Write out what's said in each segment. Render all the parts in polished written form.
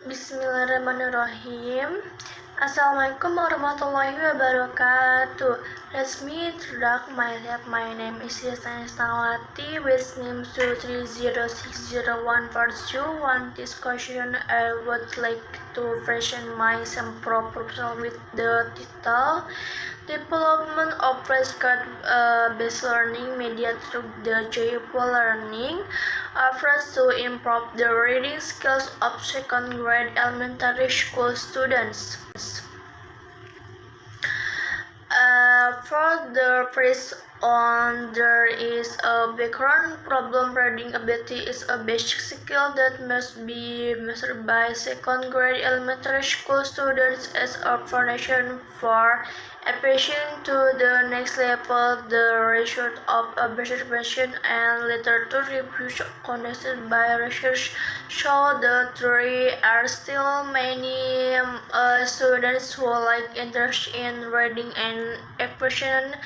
Bismillahirrahmanirrahim. Assalamualaikum warahmatullahi wabarakatuh. Let me introduce myself. My name is Yasna Isnawati with name 230601421. This question I would like to present my sample proposal with the title Development of Flashcard-based learning media through the joyful learning offers to improve the reading skills of second-grade elementary school students. For the first one, there is a background problem. Reading ability is a basic skill that must be mastered by second-grade elementary school students as a foundation for advancing to the next level. The result of observation and literature reviews conducted by research show that there are still many students who lack interest in reading and expression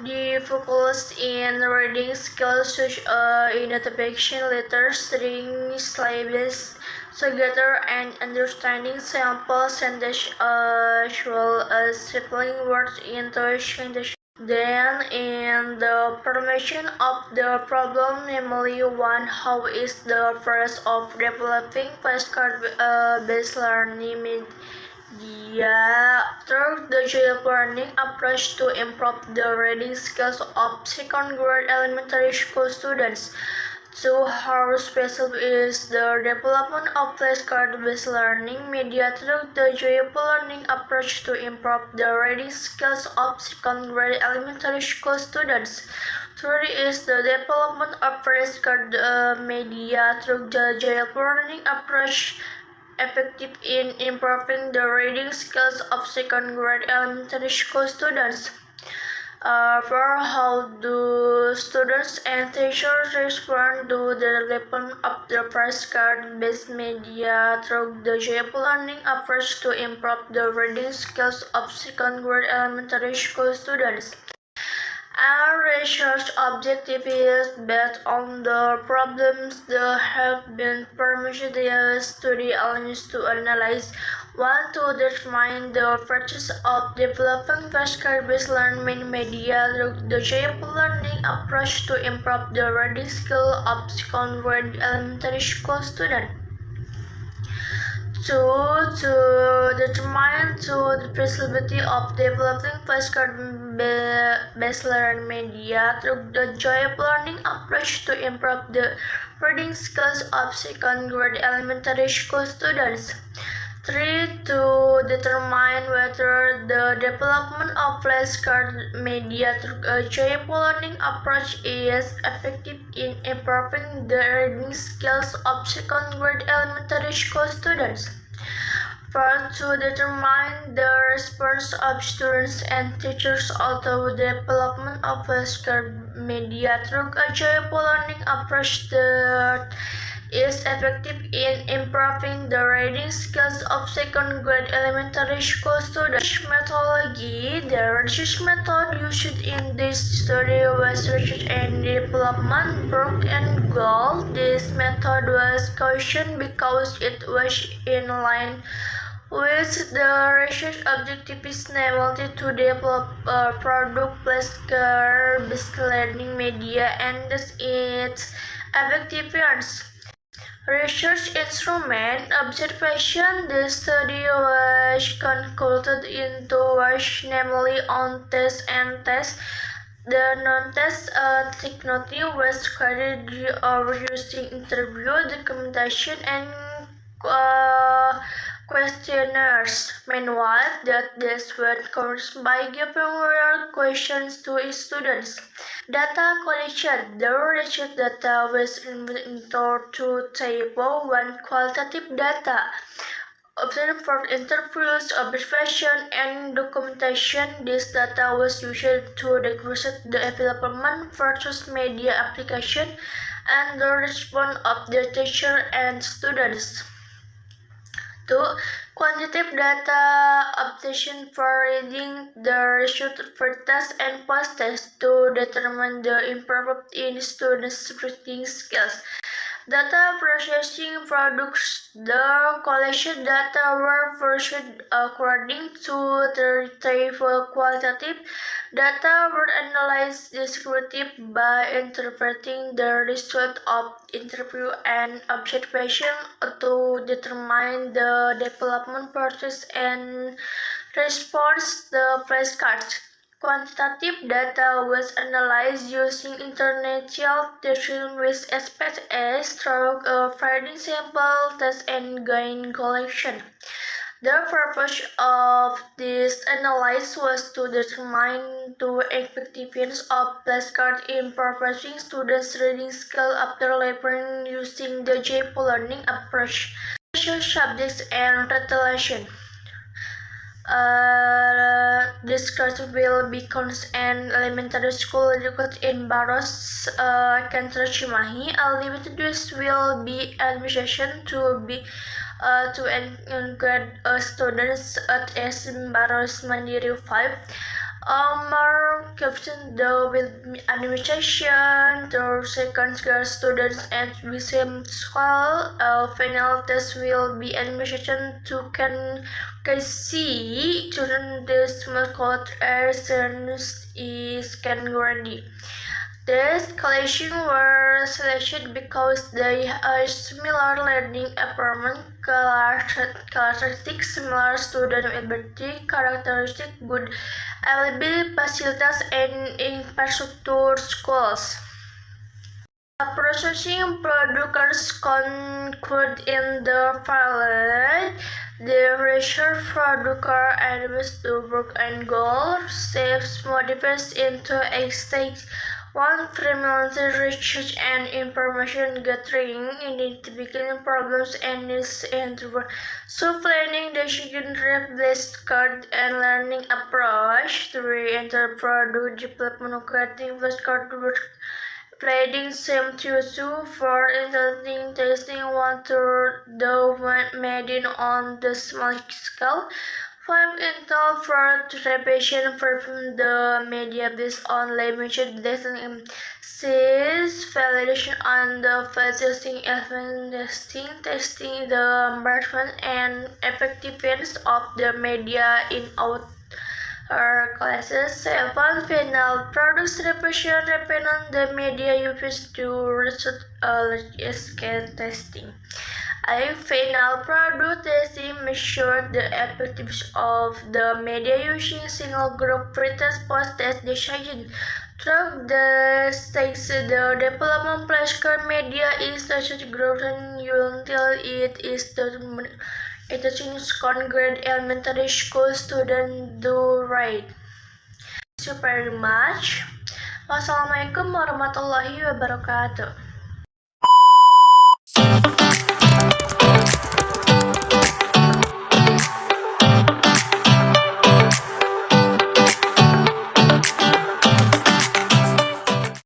difficulties in reading skills such as identification letters, string, syllables together, and understanding sample sentences as well as spelling words into sentences. Then, in the formation of the problem, namely one, how is the process of developing flashcard-based learning media through the joyful learning approach to improve the reading skills of second-grade elementary school students? So, how special is the development of flashcard-based learning media through the joyful learning approach to improve the reading skills of second-grade elementary school students? Third is the development of flashcard media through the joyful learning approach effective in improving the reading skills of second-grade elementary school students. For how do students and teachers respond to the development of the flashcard-based media through the joyful learning approach to improve the reading skills of second-grade elementary school students? Our research objective is based on the problems that have been permitted study aims to analyze one to determine the process of developing flashcard-based learning media through the joyful learning approach to improve the reading skill of second-grade elementary school students. To determine the feasibility of developing flashcard-based learning media through the joyful learning approach to improve the reading skills of second-grade elementary school students. 3. To determine whether the development of flashcard media through a joyful learning approach is effective in improving the reading skills of second-grade elementary school students. 4. To determine the response of students and teachers to the development of flashcard media through a joyful learning approach that is effective in improving the reading skills of second-grade elementary school students. Methodology. The research method used in this study was research and development work and goal. This method was chosen because it was in line with the research objectives, namely to develop a product flashcard-based learning media and its effectiveness. Research instrument observation. The study was concluded in two ways, namely on test and test. The non-test technology was carried out using interview, documentation, and questionnaires. Meanwhile, that this was covered by giving real questions to students. Data collection. The research data was divided into two tables. One, qualitative data, obtained from interviews, observation, and documentation. This data was used to represent the development versus media application and the response of the teacher and students. 2. Quantitative data obtained for reading the result for test and post-test to determine the improvement in students' reading skills. Data processing products. The collection data were pursued according to the table. Qualitative data were analyzed descriptively by interpreting the result of interview and observation to determine the development process and response the flashcards. Quantitative data was analyzed using international testing with aspects as through a finding sample test and gain collection. The purpose of this analysis was to determine the effectiveness of flashcards in progressing students' reading skill after learning using the JP learning approach. Special subjects and retellation. This course will be an elementary school located in Baros, Kantor Cimahi. Limited use will be admission to grade students at S Baros Mandiri 5. More caption the will administration to second grade students at the same school. Final test will be admission to can see children the small code as soon is can ready. These collections were selected because they are similar learning environment characteristics, similar student ability characteristics, good availability facilities, and infrastructure schools. Processing products concurred in the pilot. The research product aims to work and goal shapes modifies into a stage one primarily research and information gathering, identifying problems and needs and so planning decision based card and learning approach. 3. Enter product development creating flashcard work. Trading same to 4 interesting testing 1 to the made on the small scale. 5 Intel for revision from the media based on limited testing. 6 Validation on the field testing, event testing the environment and effectiveness of the media in out classes. 7 Final products represent on the media used to result scale testing. 8 Final product testing measure the effectiveness of the media using single group pretest post test decision. Through the stakes, the development flashcard media is such growth until it is determined. It is grade elementary school student do right. Thank you very much. Wassalamualaikum warahmatullahi wabarakatuh.